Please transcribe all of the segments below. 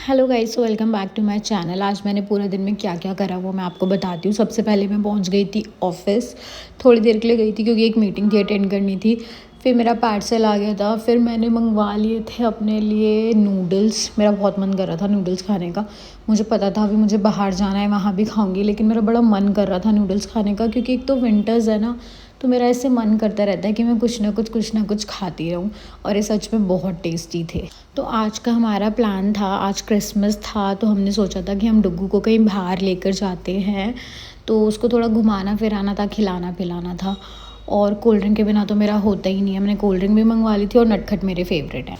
Hello guys, welcome back to my channel. आज मैंने पूरा दिन में क्या क्या करा वो मैं आपको बताती हूँ। सबसे पहले मैं पहुँच गई थी ऑफिस। थोड़ी देर के लिए गई थी क्योंकि एक मीटिंग थी, अटेंड करनी थी। फिर मेरा पार्सल आ गया था। फिर मैंने मंगवा लिए थे अपने लिए नूडल्स। मेरा बहुत मन कर रहा था नूडल्स खाने का। मुझे पता था अभी मुझे बाहर जाना है, वहाँ भी खाऊंगी, लेकिन मेरा बड़ा मन कर रहा था नूडल्स खाने का क्योंकि एक तो विंटर्स है ना, तो मेरा ऐसे मन करता रहता है कि मैं कुछ ना कुछ खाती रहूँ। और ये सच में बहुत टेस्टी थे। तो आज का हमारा प्लान था, आज क्रिसमस था, तो हमने सोचा था कि हम डुग्गू को कहीं बाहर लेकर जाते हैं। तो उसको थोड़ा घुमाना फिराना था, खिलाना पिलाना था। और कोल्ड ड्रिंक के बिना तो मेरा होता ही नहीं है। मैंने कोल्ड ड्रिंक भी मंगवा ली थी और नटखट मेरे फेवरेट हैं।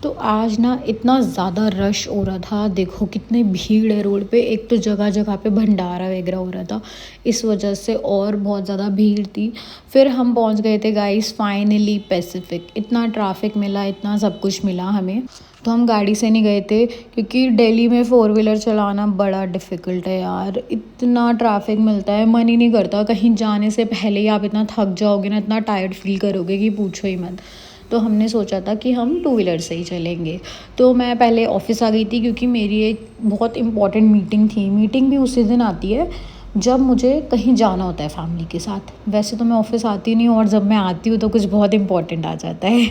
तो आज ना इतना ज़्यादा रश हो रहा था, देखो कितनी भीड़ है रोड पे। एक तो जगह जगह पे भंडारा वगैरह हो रहा था, इस वजह से और बहुत ज़्यादा भीड़ थी। फिर हम पहुंच गए थे गाइस फाइनली पैसिफिक। इतना ट्रैफिक मिला, इतना सब कुछ मिला हमें। तो हम गाड़ी से नहीं गए थे क्योंकि दिल्ली में 4 व्हीलर चलाना बड़ा डिफ़िकल्ट है यार। इतना ट्रैफिक मिलता है, मन ही नहीं करता। कहीं जाने से पहले ही आप इतना थक जाओगे ना, इतना टायर्ड फील करोगे कि पूछो ही मत। तो हमने सोचा था कि हम 2 व्हीलर से ही चलेंगे। तो मैं पहले ऑफ़िस आ गई थी क्योंकि मेरी एक बहुत इंपॉर्टेंट मीटिंग थी। मीटिंग भी उसी दिन आती है जब मुझे कहीं जाना होता है फैमिली के साथ। वैसे तो मैं ऑफ़िस आती नहीं हूँ, और जब मैं आती हूँ तो कुछ बहुत इंपॉर्टेंट आ जाता है।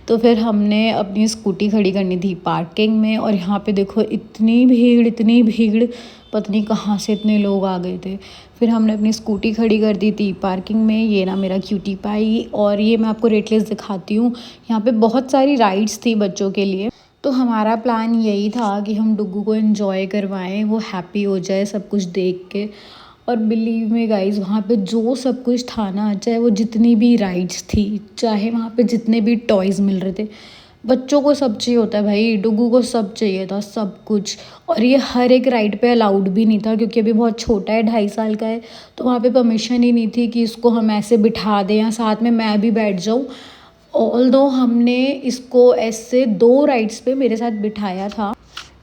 तो फिर हमने अपनी स्कूटी खड़ी करनी थी पार्किंग में, और यहाँ पे देखो इतनी भीड़, पता नहीं कहाँ से इतने लोग आ गए थे। फिर हमने अपनी स्कूटी खड़ी कर दी थी पार्किंग में। ये ना मेरा क्यूटी पाई, और ये मैं आपको रेट लिस्ट दिखाती हूँ। यहाँ पे बहुत सारी राइड्स थी बच्चों के लिए। तो हमारा प्लान यही था कि हम डुग्गू को एंजॉय करवाएं, वो हैप्पी हो जाए सब कुछ देख के। और बिलीव में गाइस, वहाँ पे जो सब कुछ था ना, चाहे वो जितनी भी राइड्स थी, चाहे वहाँ पे जितने भी टॉयज़ मिल रहे थे, बच्चों को सब चाहिए होता है भाई, डुग्गू को सब चाहिए था, सब कुछ। और ये हर एक राइड पे अलाउड भी नहीं था क्योंकि अभी बहुत छोटा है, 2.5 साल का है। तो वहाँ पे परमिशन ही नहीं थी कि इसको हम ऐसे बिठा दें या साथ में मैं भी बैठ जाऊँ। ऑल्दो हमने इसको ऐसे 2 राइड्स पे मेरे साथ बिठाया था।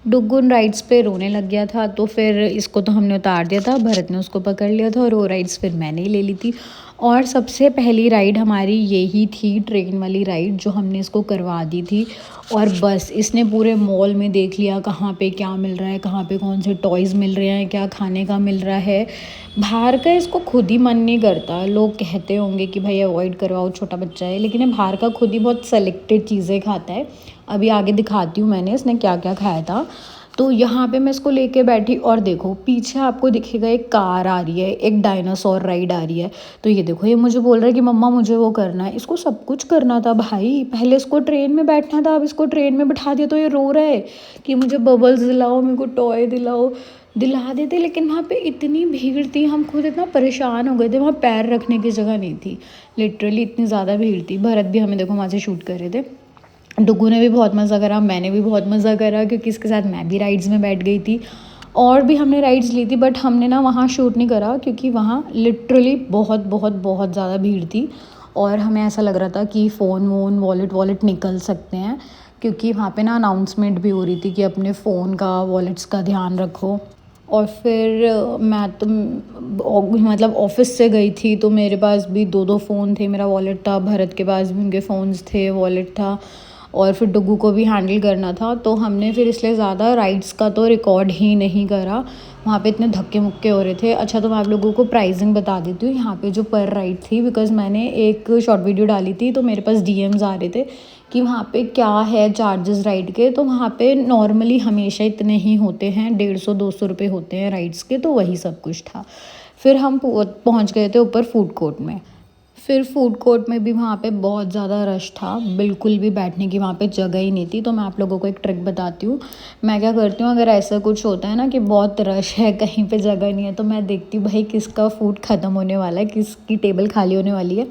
डुग्गू उन राइड्स पे रोने लग गया था, तो फिर इसको तो हमने उतार दिया था, भरत ने उसको पकड़ लिया था, और वो राइड्स फिर मैंने ही ले ली थी। और सबसे पहली राइड हमारी यही थी, ट्रेन वाली राइड, जो हमने इसको करवा दी थी। और बस इसने पूरे मॉल में देख लिया कहाँ पे क्या मिल रहा है, कहाँ पे कौन से टॉयज़ मिल रहे हैं, क्या खाने का मिल रहा है। बाहर का इसको खुद ही मन नहीं करता। लोग कहते होंगे कि भाई अवॉइड करवाओ, छोटा बच्चा है, लेकिन ये बाहर का खुद ही बहुत सेलेक्टेड चीज़ें खाता है। अभी आगे दिखाती हूँ मैंने इसने क्या क्या खाया था। तो यहाँ पे मैं इसको लेके बैठी, और देखो पीछे आपको दिखेगा एक कार आ रही है, एक डायनासोर राइड आ रही है। तो ये देखो, ये मुझे बोल रहा है कि मम्मा मुझे वो करना है। इसको सब कुछ करना था भाई, पहले इसको ट्रेन में बैठना था, अब इसको ट्रेन में बिठा दिया तो ये रो रहा है कि मुझे बबल्स दिलाओ, मेरे को टॉय दिलाओ। दिला देते, लेकिन वहाँ पे इतनी भीड़ थी, हम खुद इतना परेशान हो गए थे, वहाँ पैर रखने की जगह नहीं थी। लिटरली इतनी ज़्यादा भीड़ थी। भरत भी हमें देखो वहाँ से शूट कर रहे थे। डुग्गू ने भी बहुत मज़ा करा, मैंने भी बहुत मज़ा करा क्योंकि इसके साथ मैं भी राइड्स में बैठ गई थी। और भी हमने राइड्स ली थी, बट हमने ना वहाँ शूट नहीं करा क्योंकि वहाँ लिटरली बहुत बहुत बहुत ज़्यादा भीड़ थी। और हमें ऐसा लग रहा था कि फ़ोन वोन वॉलेट निकल सकते हैं, क्योंकि वहाँ पे ना अनाउंसमेंट भी हो रही थी कि अपने फ़ोन का, वॉलेट्स का ध्यान रखो। और फिर मैं तो मतलब ऑफ़िस से गई थी, तो मेरे पास भी 2 फ़ोन थे, मेरा वॉलेट था, भरत के पास भी उनके फ़ोन्स थे, वॉलेट था, और फिर डुग्गू को भी हैंडल करना था। तो हमने फिर इसलिए ज़्यादा राइड्स का तो रिकॉर्ड ही नहीं करा, वहाँ पे इतने धक्के मुक्के हो रहे थे। अच्छा, तो मैं आप लोगों को प्राइसिंग बता देती हूँ यहाँ पे जो पर राइड थी, बिकॉज़ मैंने एक शॉर्ट वीडियो डाली थी तो मेरे पास डीएम्स आ रहे थे कि वहाँ पे क्या है चार्जेस राइड के। तो वहाँ पे नॉर्मली हमेशा इतने ही होते हैं, 150-200 रुपये होते हैं राइड्स के, तो वही सब कुछ था। फिर हम पहुँच गए थे ऊपर फूड कोर्ट में। फिर फूड कोर्ट में भी वहाँ पे बहुत ज़्यादा रश था, बिल्कुल भी बैठने की वहाँ पे जगह ही नहीं थी। तो मैं आप लोगों को एक ट्रिक बताती हूँ। मैं क्या करती हूँ, अगर ऐसा कुछ होता है ना कि बहुत रश है, कहीं पे जगह नहीं है, तो मैं देखती हूँ भाई किसका फूड ख़त्म होने वाला है, किसकी टेबल खाली होने वाली है,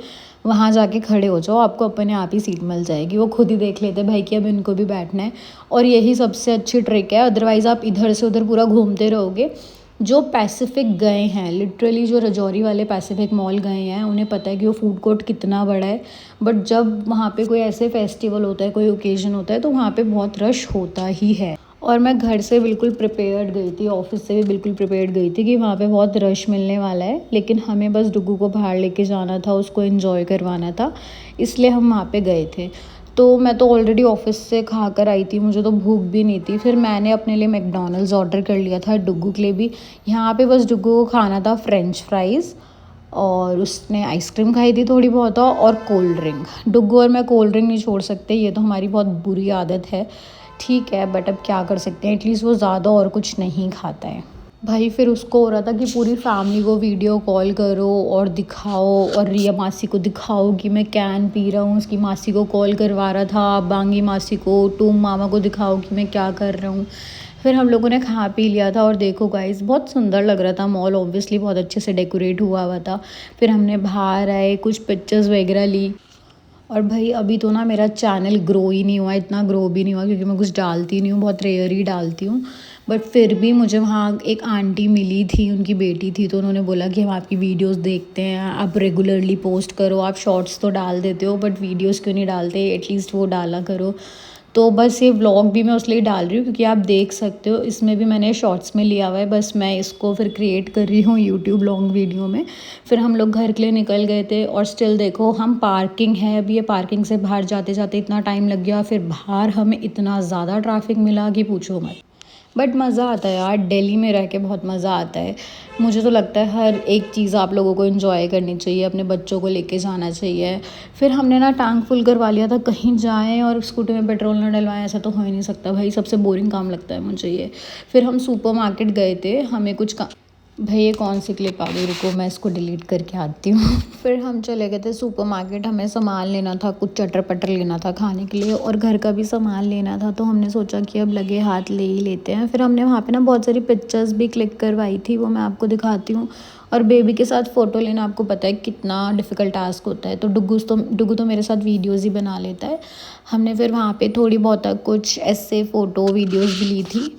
वहाँ जाके खड़े हो जाओ, आपको अपने आप ही सीट मिल जाएगी। वो खुद ही देख लेते भाई कि अब इनको भी बैठना है। और यही सबसे अच्छी ट्रिक है, अदरवाइज़ आप इधर से उधर पूरा घूमते रहोगे। जो पैसिफिक गए हैं, लिटरली जो रजौरी वाले पैसिफिक मॉल गए हैं, उन्हें पता है कि वो फूड कोर्ट कितना बड़ा है। बट जब वहाँ पे कोई ऐसे फेस्टिवल होता है, कोई ओकेजन होता है, तो वहाँ पे बहुत रश होता ही है। और मैं घर से बिल्कुल प्रिपेयर्ड गई थी, ऑफिस से भी बिल्कुल प्रिपेयर्ड गई थी कि वहाँ पे बहुत रश मिलने वाला है, लेकिन हमें बस डुग्गू को बाहर लेके जाना था, उसको एंजॉय करवाना था, इसलिए हम वहाँ पे गए थे। तो मैं तो ऑलरेडी ऑफिस से खा कर आई थी, मुझे तो भूख भी नहीं थी। फिर मैंने अपने लिए मैकडॉनल्ड्स ऑर्डर कर लिया था, डुग्गू के लिए भी। यहाँ पे बस डुग्गू को खाना था फ्रेंच फ्राइज़, और उसने आइसक्रीम खाई थी थोड़ी बहुत और कोल्ड ड्रिंक। डुग्गू और मैं कोल्ड ड्रिंक नहीं छोड़ सकते, ये तो हमारी बहुत बुरी आदत है। ठीक है, बट अब क्या कर सकते हैं, एटलीस्ट वो ज़्यादा और कुछ नहीं खाता है। भाई फिर उसको हो रहा था कि पूरी फैमिली को वीडियो कॉल करो और दिखाओ, और रिया मासी को दिखाओ कि मैं कैन पी रहा हूँ। उसकी मासी को कॉल करवा रहा था, बांगी मासी को, टूम मामा को दिखाओ कि मैं क्या कर रहा हूँ। फिर हम लोगों ने खा पी लिया था, और देखो गाइस बहुत सुंदर लग रहा था मॉल, ऑब्वियसली बहुत अच्छे से डेकोरेट हुआ था। फिर हमने बाहर आए, कुछ पिक्चर्स वगैरह ली। और भाई अभी तो ना मेरा चैनल ग्रो ही नहीं हुआ, इतना ग्रो भी नहीं हुआ, क्योंकि मैं कुछ डालती नहीं हूँ, बहुत रेयर ही डालती हूँ। बट फिर भी मुझे वहाँ एक आंटी मिली थी, उनकी बेटी थी, तो उन्होंने बोला कि हम आपकी वीडियोस देखते हैं, आप रेगुलरली पोस्ट करो, आप शॉर्ट्स तो डाल देते हो बट वीडियोस क्यों नहीं डालते, एटलीस्ट वो डाला करो। तो बस ये व्लॉग भी मैं उसलिए डाल रही हूँ क्योंकि आप देख सकते हो इसमें भी मैंने शॉर्ट्स में लिया हुआ है, बस मैं इसको फिर क्रिएट कर रही हूँ यूट्यूब लॉन्ग वीडियो में। फिर हम लोग घर के लिए निकल गए थे, और स्टिल देखो हम पार्किंग है, अभी ये पार्किंग से बाहर जाते जाते इतना टाइम लग गया। फिर बाहर हमें इतना ज़्यादा ट्रैफिक मिला कि पूछो मत। बट मज़ा आता है यार, दिल्ली में रह के बहुत मज़ा आता है। मुझे तो लगता है हर एक चीज़ आप लोगों को एंजॉय करनी चाहिए, अपने बच्चों को लेके जाना चाहिए। फिर हमने ना टैंक फुल करवा लिया था, कहीं जाएं और स्कूटी में पेट्रोल ना डलवाएं, ऐसा तो हो ही नहीं सकता भाई, सबसे बोरिंग काम लगता है मुझे ये। फिर हम सुपर मार्केट गए थे, हमें कुछ भाई ये कौन सी क्लिप आ गई, रुको मैं इसको डिलीट करके आती हूँ। फिर हम चले गए थे सुपर मार्केट, हमें सामान लेना था, कुछ चटर पटर लेना था खाने के लिए, और घर का भी सामान लेना था। तो हमने सोचा कि अब लगे हाथ ले ही लेते हैं। फिर हमने वहाँ पे ना बहुत सारी पिक्चर्स भी क्लिक करवाई थी, वो मैं आपको दिखाती हूँ। और बेबी के साथ फ़ोटो लेना आपको पता है कितना डिफ़िकल्ट टास्क होता है, तो डुग्गू तो मेरे साथ वीडियोज़ ही बना लेता है। हमने फिर वहाँ पर थोड़ी बहुत कुछ ऐसे फ़ोटो वीडियोज़ भी ली थी।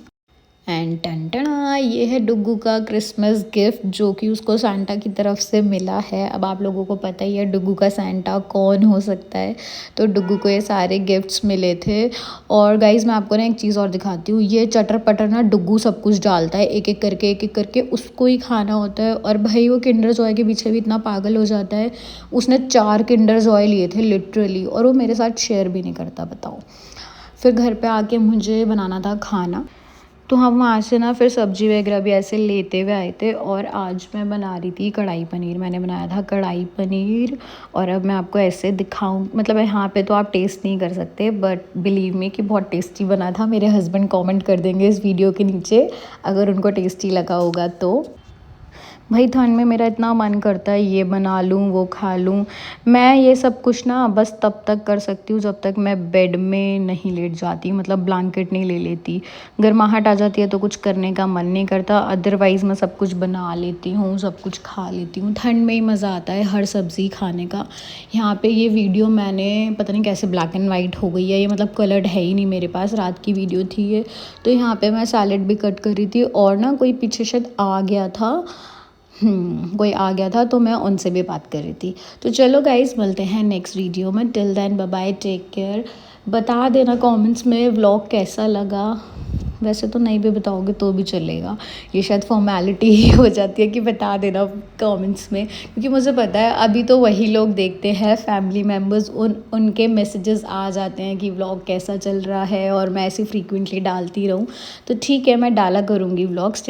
एंड टन ये है डुग्गू का क्रिसमस गिफ्ट, जो कि उसको सांता की तरफ से मिला है। अब आप लोगों को पता ही है डुग्गू का सांता कौन हो सकता है, तो डुग्गू को ये सारे गिफ्ट्स मिले थे। और गाइज़ मैं आपको ना एक चीज़ और दिखाती हूँ, ये चटर पटर ना डुग्गू सब कुछ डालता है, एक एक करके उसको ही खाना होता है। और भाई वो किंडर जॉय के पीछे भी इतना पागल हो जाता है, उसने 4 किंडर जॉय लिए थे लिटरली, और वो मेरे साथ शेयर भी नहीं करता, बताओ। फिर घर पे आके मुझे बनाना था खाना, तो हम वहाँ से ना फिर सब्ज़ी वगैरह भी ऐसे लेते हुए आए थे। और आज मैं बना रही थी कढ़ाई पनीर, मैंने बनाया था कढ़ाई पनीर। और अब मैं आपको ऐसे दिखाऊं, मतलब यहाँ पे तो आप टेस्ट नहीं कर सकते, बट बिलीव मी कि बहुत टेस्टी बना था। मेरे हस्बैंड कमेंट कर देंगे इस वीडियो के नीचे अगर उनको टेस्टी लगा होगा तो। भाई ठंड में मेरा इतना मन करता है ये बना लूँ वो खा लूँ। मैं ये सब कुछ ना बस तब तक कर सकती हूँ जब तक मैं बेड में नहीं लेट जाती, मतलब ब्लैंकेट नहीं ले लेती। गर्माहट आ जाती है तो कुछ करने का मन नहीं करता, अदरवाइज़ मैं सब कुछ बना लेती हूँ, सब कुछ खा लेती हूँ। ठंड में ही मज़ा आता है हर सब्ज़ी खाने का। यहाँ पे ये वीडियो मैंने पता नहीं कैसे ब्लैक एंड वाइट हो गई है, ये मतलब कलर्ड है ही नहीं मेरे पास, रात की वीडियो थी ये। तो यहाँ पे मैं सैलेड भी कट कर रही थी, और ना कोई पीछे शायद आ गया था, कोई आ गया था तो मैं उनसे भी बात कर रही थी। तो चलो गाइस मिलते हैं नेक्स्ट वीडियो में, till then bye bye, take care. बता देना कमेंट्स में व्लॉग कैसा लगा, वैसे तो नहीं भी बताओगे तो भी चलेगा, ये शायद फॉर्मेलिटी ही हो जाती है कि बता देना कमेंट्स में, क्योंकि मुझे पता है अभी तो वही लोग देखते हैं फैमिली मेम्बर्स, उनके मैसेजेस आ जाते हैं कि व्लॉग कैसा चल रहा है, और मैं ऐसे फ्रीक्वेंटली डालती रहूँ। तो ठीक है, मैं डाला करूँगी व्लॉग्स।